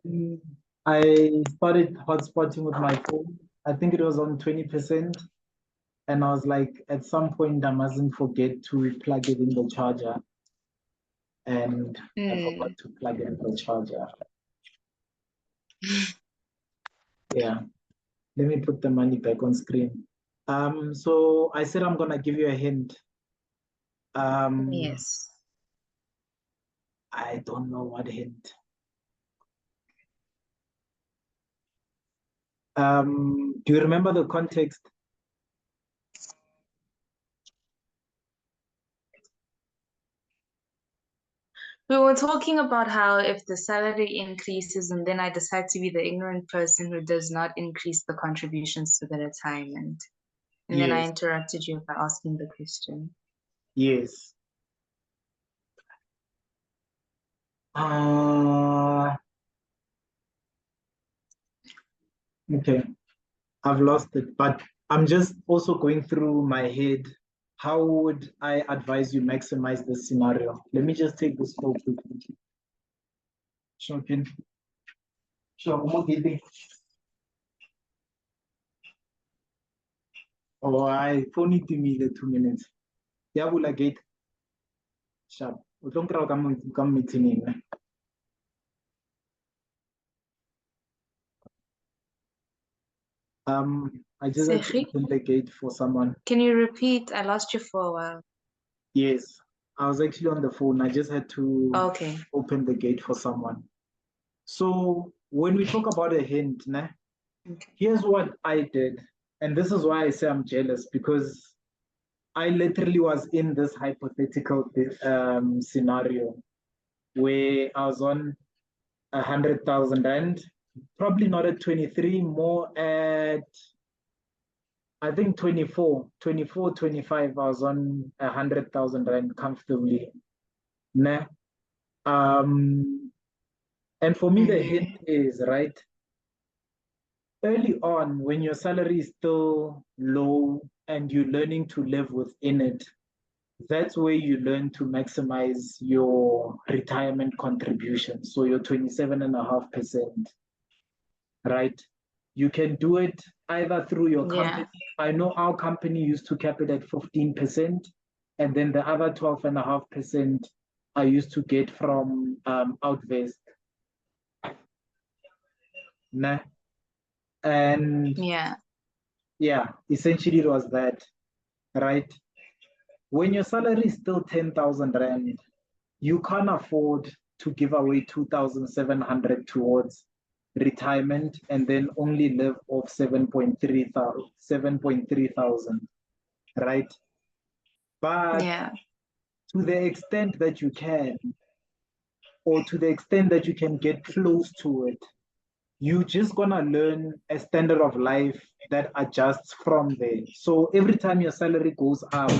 Mm, I started hotspotting with my phone. I think it was on 20%. And I was like, at some point, I mustn't forget to plug it in the charger. And I forgot Mm. to plug in the charger. Yeah. Let me put the money back on screen. So I said I'm gonna give you a hint. Um, Yes. I don't know what hint. Do you remember the context? We were talking about how if the salary increases and then I decide to be the ignorant person who does not increase the contributions to the retirement. And then I Yes, interrupted you by asking the question. yes. Uh, okay, I've lost it, but I'm just also going through my head. How would I advise you maximize this scenario? Let me just take this photo quickly. Shopping. Sure, oh, I phone it to me the 2 minutes. Yeah, will I get sharp? O tlo nkry-a ka meeting. I just had to Sechi, open the gate for someone. can you repeat? I lost you for a while. Yes, I was actually on the phone. I just had to Okay. open the gate for someone. So when we talk about a hint, né, Okay. here's what I did. And this is why I say I'm jealous, because I literally was in this hypothetical scenario where I was on 100,000 rand, probably not at 23, more at I think 24, 25. I was on 100,000 rand comfortably. Nah. And for me, the hint Mm-hmm. is right early on when your salary is still low and you're learning to live within it. That's where you learn to maximize your retirement contribution. So your 27.5%, right? You can do it either through your Yeah. company. I know our company used to cap it at 15%, and then the other 12.5% I used to get from Outvest. Nah. And Yeah. yeah, essentially it was that, right? When your salary is still 10,000 Rand, you can't afford to give away 2,700 towards retirement and then only live off 7.3 thousand, right? But Yeah. to the extent that you can, or to the extent that you can get close to it, you just gonna learn a standard of life that adjusts from there. So every time your salary goes up,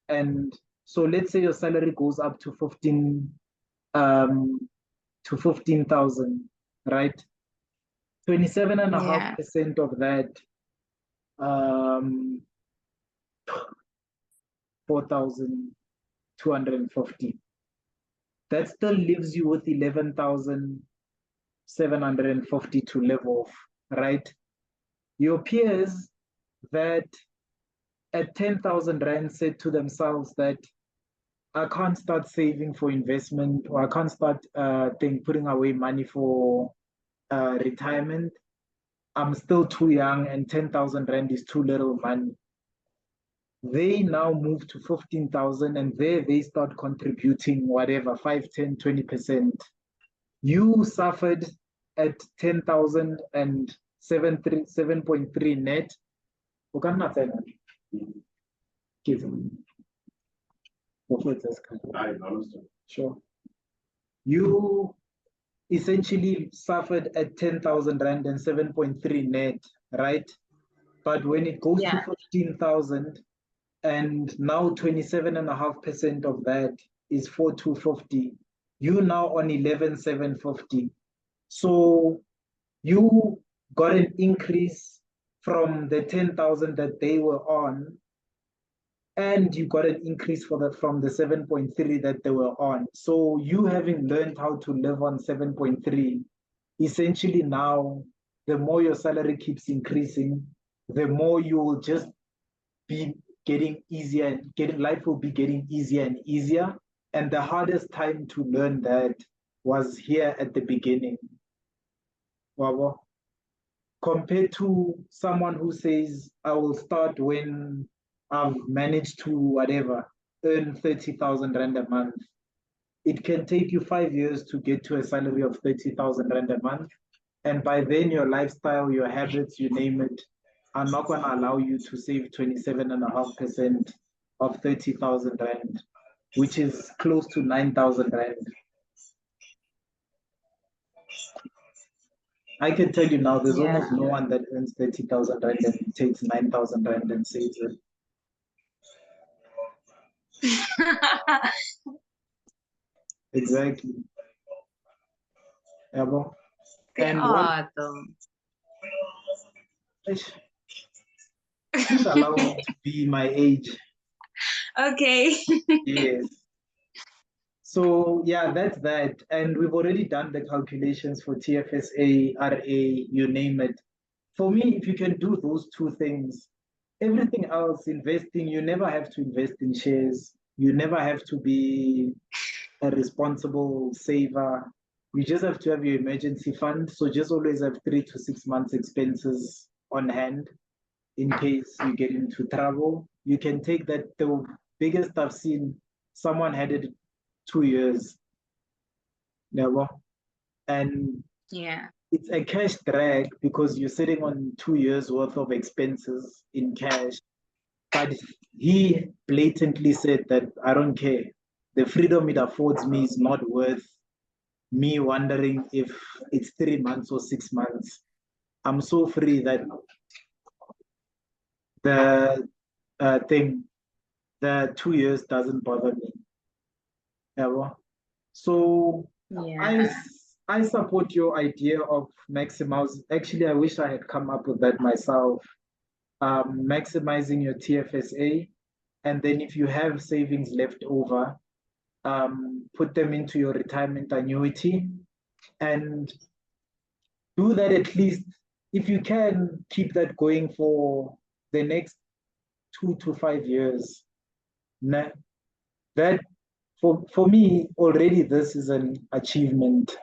and so let's say your salary goes up to 15,000, right? 27 and a half Yeah. percent of that, um, 4,250. That still leaves you with 11,750 to live off, right? Your peers that at 10,000 Rand said to themselves that I can't start saving for investment, or I can't start putting away money for retirement. I'm still too young and 10,000 Rand is too little money. They now move to 15,000 and there they start contributing whatever, 5, 10, 20%. You suffered at 10,000 and 7.3 net. O ka nna tsena. Ke tsena. Go fetsa sekgala. Sure. You essentially suffered at 10,000 Rand and 7.3 net, right? But when it goes to Yeah. 15,000 and now 27.5% of that is 4,250, you now on 11,750. So you got an increase from the 10,000 that they were on, and you got an increase from the 7.3 that they were on. So you having learned how to live on 7.3, essentially now, the more your salary keeps increasing, the more you will just be getting easier and life will be getting easier and easier. And the hardest time to learn that was here at the beginning. Wabo. Compared to someone who says, I will start when I've managed to whatever, earn 30,000 Rand a month. It can take you 5 years to get to a salary of 30,000 Rand a month. And by then, your lifestyle, your habits, you name it, are not going to allow you to save 27.5% of 30,000 Rand, which is close to 9,000 Rand. I can tell you now, there's almost no one that earns 30,000 Rand and takes 9,000 Rand and saves it. Exactly. Yeah, and are, though. Please allow me to be my age. Okay. Yes. So yeah, that's that. And we've already done the calculations for TFSA, RA, you name it. For me, if you can do those two things, everything else, investing, you never have to invest in shares. You never have to be a responsible saver. You just have to have your emergency fund. So just always have 3 to 6 months expenses on hand in case you get into trouble. You can take that. The biggest I've seen, someone had it 2 years. Never. And yeah, it's a cash drag because you're sitting on 2 years worth of expenses in cash. But he blatantly said that I don't care. The freedom it affords me is not worth me wondering if it's 3 months or 6 months. I'm so free that the the 2 years doesn't bother me. Ever. So yeah. I support your idea of maximize. Actually, I wish I had come up with that myself. Maximizing your TFSA, and then if you have savings left over, put them into your retirement annuity, and do that at least if you can keep that going for the next 2 to 5 years. That for me already this is an achievement.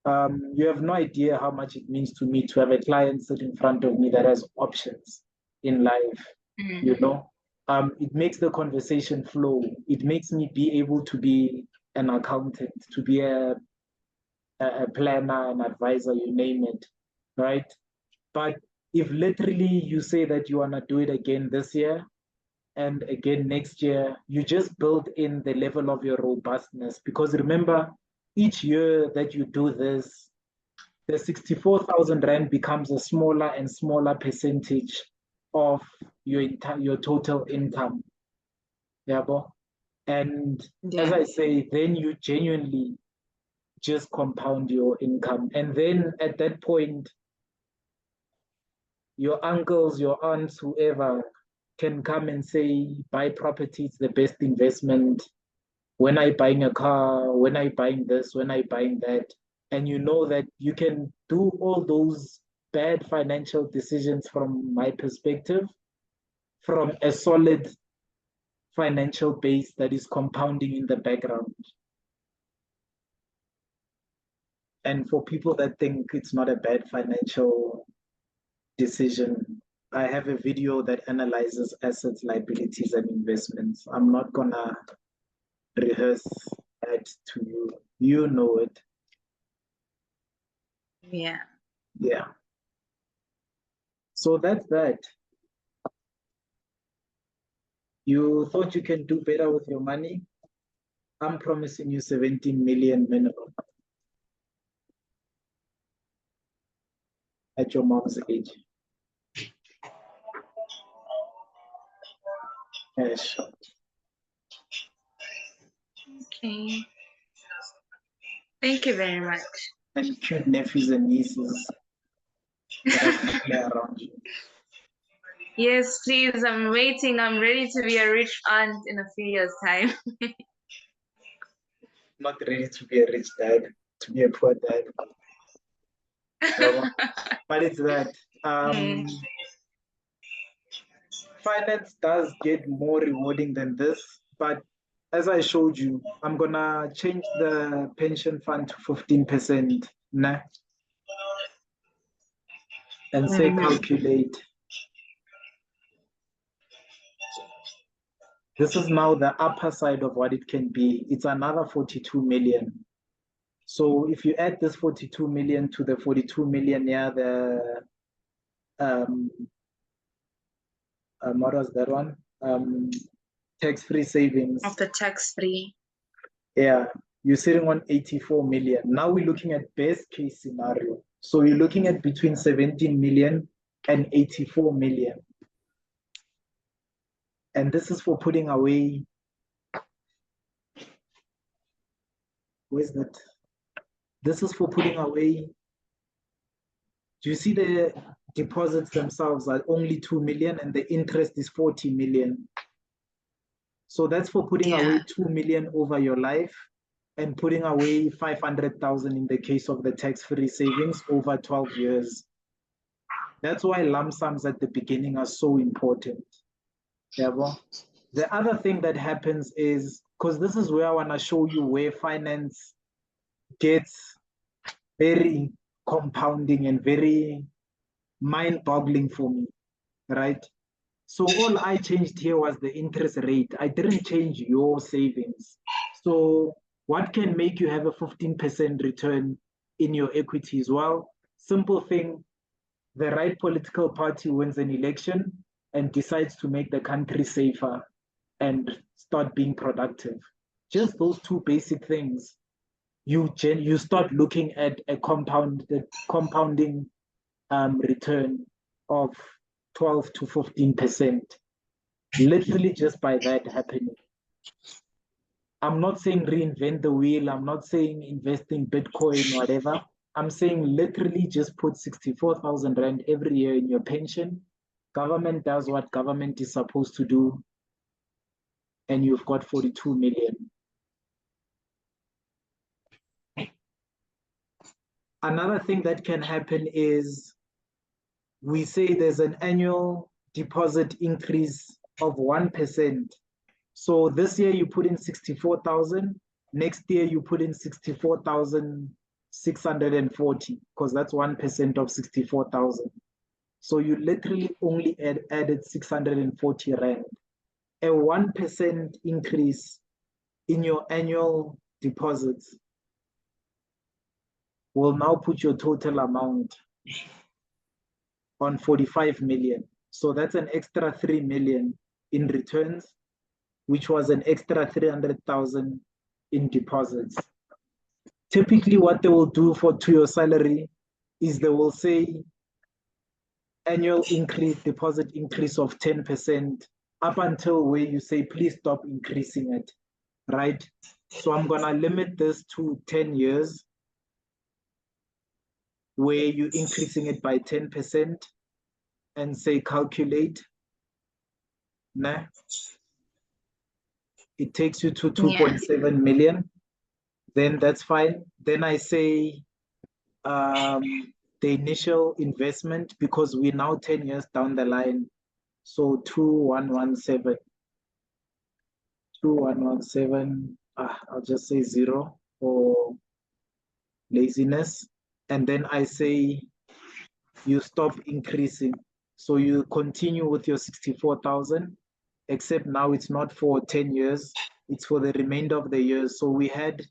You have no idea how much it means to me to have a client sit in front of me that has options in life. You know, it makes the conversation flow. It makes me be able to be an accountant, to be a planner, an advisor, you name it, right? But if literally you say that you want to do it again this year and again next year, you just build in the level of your robustness. Because remember, each year that you do this, the 64,000 Rand becomes a smaller and smaller percentage of your total income. Yeah, and as I say, then you genuinely just compound your income. And then at that point, your uncles, your aunts, whoever can come and say, buy property, it's the best investment. When I buying a car, when I buying this, when I buying that. And you know that you can do all those bad financial decisions from my perspective, from a solid financial base that is compounding in the background. And for people that think it's not a bad financial decision, I have a video that analyzes assets, liabilities, and investments. I'm not gonna rehearse that to you. You know it. Yeah. Yeah. So that's that. You thought you can do better with your money? I'm promising you 17 million minimum at your mom's age. Cash. Okay. Thank you very much. And cute nephews and nieces that are gonna play around you. Yes, please. I'm waiting. I'm ready to be a rich aunt in a few years' time. Not ready to be a rich dad, to be a poor dad. But it's that finance does get more rewarding than this, but as I showed you, I'm gonna change the pension fund to 15%, nah, and say calculate. This is now the upper side of what it can be. It's another 42 million. So if you add this 42 million to the 42 million, yeah, the what was that one? Tax-free savings. Of the tax-free. Yeah, you're sitting on 84 million. Now we're looking at best case scenario. So you're looking at between 17 million and 84 million. And this is for putting away, where's that? This is for putting away, do you see the deposits themselves are only 2 million and the interest is 40 million. So that's for putting away 2 million over your life and putting away 500,000 in the case of the tax-free savings over 12 years. That's why lump sums at the beginning are so important. Yeah, the other thing that happens is, because this is where I want to show you where finance gets very compounding and very mind-boggling for me, right? So all I changed here was the interest rate. I didn't change your savings. So what can make you have a 15% return in your equities? Well, simple thing, the right political party wins an election and decides to make the country safer and start being productive. Just those two basic things, you start looking at a compounding return of 12 to 15%, literally just by that happening. I'm not saying reinvent the wheel. I'm not saying invest in Bitcoin, whatever. I'm saying literally just put 64,000 Rand every year in your pension. Government does what government is supposed to do, and you've got 42 million. Another thing that can happen is we say there's an annual deposit increase of 1%. So this year you put in 64,000, next year you put in 64,640, because that's 1% of 64,000. So you literally only added 640 Rand. A 1% increase in your annual deposits will now put your total amount on 45 million. So that's an extra 3 million in returns, which was an extra 300,000 in deposits. Typically what they will do to your salary is they will say annual increase, deposit increase of 10% up until where you say, please stop increasing it, right? So I'm gonna limit this to 10 years where you're increasing it by 10% and say calculate, nah. It takes you to 2.7 million, then that's fine. Then I say the initial investment, because we're now 10 years down the line. So 2117, I'll just say 0 for laziness. And then I say you stop increasing. So you continue with your 64,000, except now it's not for 10 years, it's for the remainder of the years. So we had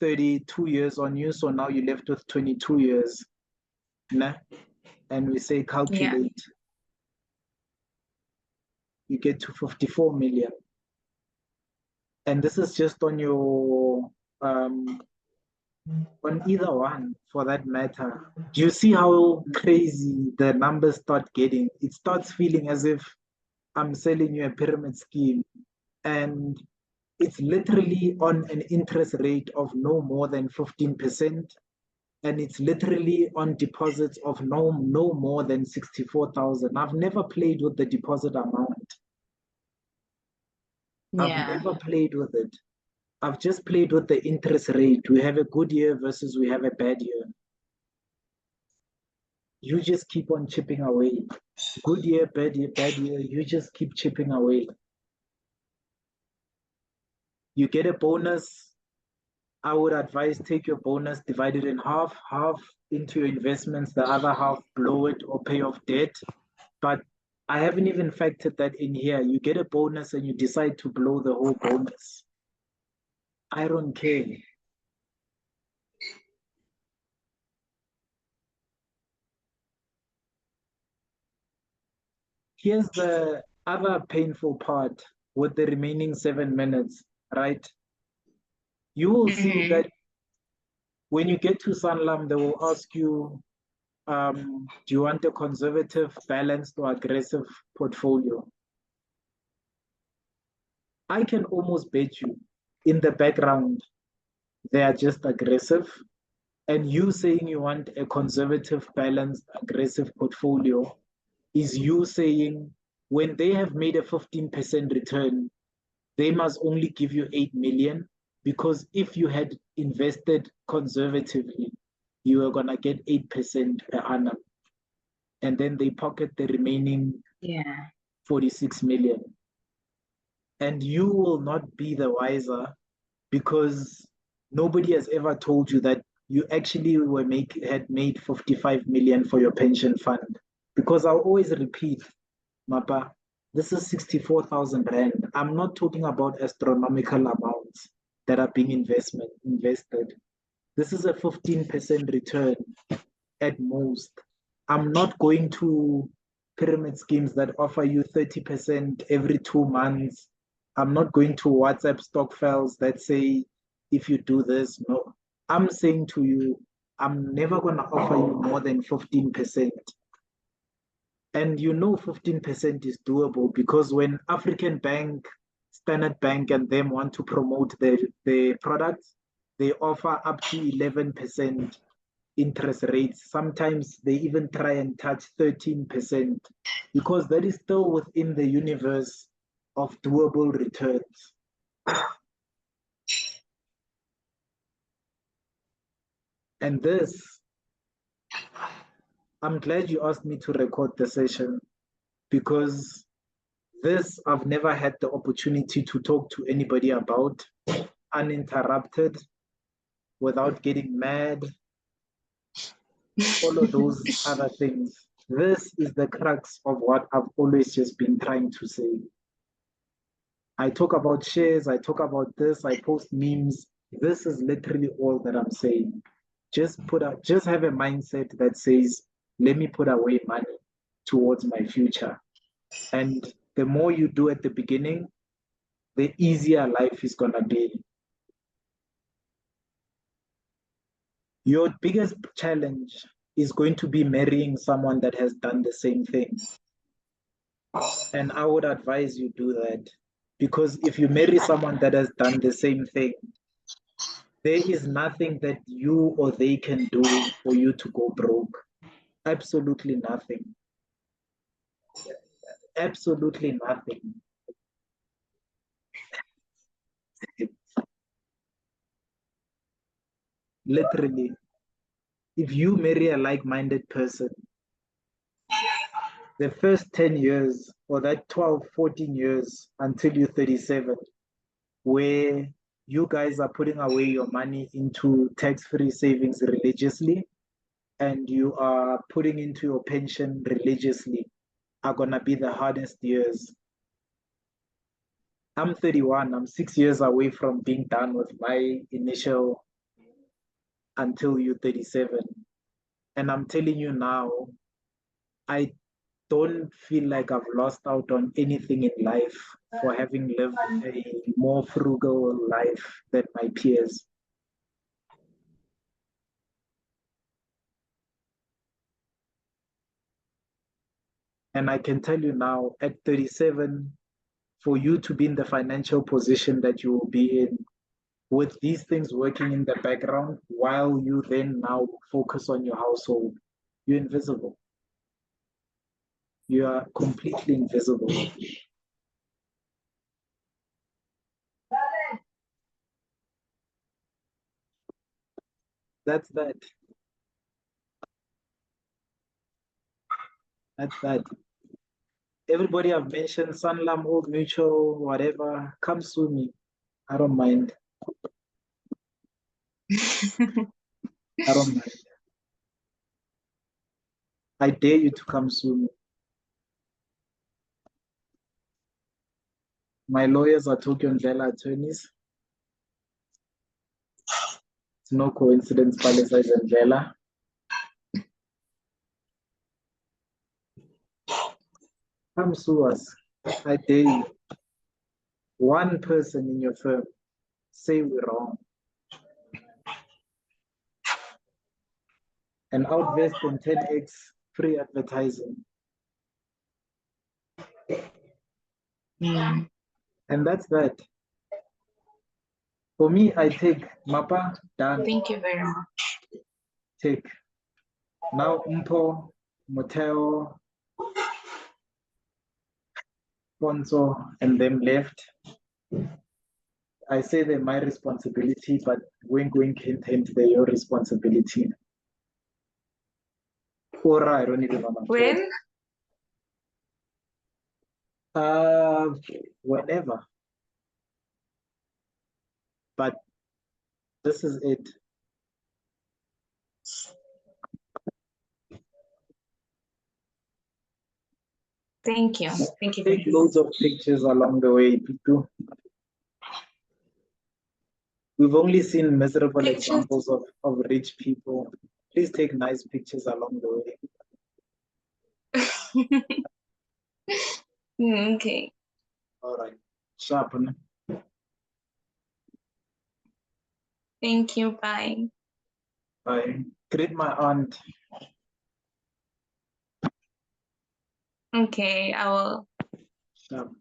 32 years on you, so now you're left with 22 years. Nah? And we say calculate. You get to 54 million. And this is just on your, on either one for that matter. Do you see how crazy the numbers start getting? It starts feeling as if I'm selling you a pyramid scheme, and it's literally on an interest rate of no more than 15%, and it's literally on deposits of no more than 64,000. I've never played with the deposit amount. I've never played with it. I've just played with the interest rate. We have a good year versus we have a bad year. you just keep on chipping away. Good year, bad year, you just keep chipping away. You get a bonus. I would advise take your bonus, divide it in half into your investments, the other half blow it or pay off debt. But I haven't even factored that in here. You get a bonus and you decide to blow the whole bonus. I don't care. Here's the other painful part with the remaining 7 minutes, right? You will see that when you get to Sanlam, they will ask you, do you want a conservative, balanced, or aggressive portfolio? I can almost bet you in the background, they are just aggressive. And you saying you want a conservative, balanced, aggressive portfolio is you saying when they have made a 15% return, they must only give you 8 million because if you had invested conservatively, you were going to get 8% per annum. And then they pocket the remaining 46 million. And you will not be the wiser because nobody has ever told you that you actually had made 55 million for your pension fund. Because I'll always repeat, Mapa, this is 64,000 Rand. I'm not talking about astronomical amounts that are being invested. This is a 15% return at most. I'm not going to pyramid schemes that offer you 30% every 2 months. I'm not going to WhatsApp stock files that say, if you do this, no. I'm saying to you, I'm never going to offer you more than 15%. And you know 15% is doable because when African Bank, Standard Bank, and them want to promote their products, they offer up to 11% interest rates. Sometimes they even try and touch 13% because that is still within the universe of doable returns. And this, I'm glad you asked me to record the session because this I've never had the opportunity to talk to anybody about uninterrupted without getting mad, all of those other things. This is the crux of what I've always just been trying to say. I talk about shares, I talk about this, I post memes. This is literally all that I'm saying. Just have a mindset that says, let me put away money towards my future. And the more you do at the beginning, the easier life is gonna be. Your biggest challenge is going to be marrying someone that has done the same thing. And I would advise you do that. Because if you marry someone that has done the same thing, there is nothing that you or they can do for you to go broke. Absolutely nothing. Absolutely nothing. Literally, if you marry a like-minded person, the first 10 years or that 12, 14 years until you're 37, where you guys are putting away your money into tax-free savings religiously and you are putting into your pension religiously are going to be the hardest years. I'm 31. I'm 6 years away from being done with my initial until you're 37. And I'm telling you now, I don't feel like I've lost out on anything in life for having lived a more frugal life than my peers. And I can tell you now, at 37, for you to be in the financial position that you will be in, with these things working in the background while you then now focus on your household, you're invisible. You are completely invisible. That's that. That's that. Everybody I've mentioned, Sanlam, Old Mutual, whatever, come sue me. I don't mind. I don't mind. I dare you to come sue me. My lawyers are Tokyo Ndlela attorneys. It's no coincidence, Palesa is Ndlela. Come sue us. I dare you. One person in your firm, say we're wrong. And outvest on 10x free advertising. Mm. And that's that. For me, I take Mapa, done. Thank you very much. Take. Now Mpo, Motel, Ponzo, and them left. I say they're my responsibility, but wink, wink, hint, hint, they're your responsibility. Or I don't even know. When? Whatever. But this is it. Thank you. Thank you. Take loads of pictures along the way, Piku. We've only seen miserable Pictures. examples of rich people. Please take nice pictures along the way. Okay. All right. Sharpen. Thank you. Bye. Bye. Greet my aunt. Okay, I will. Sharp.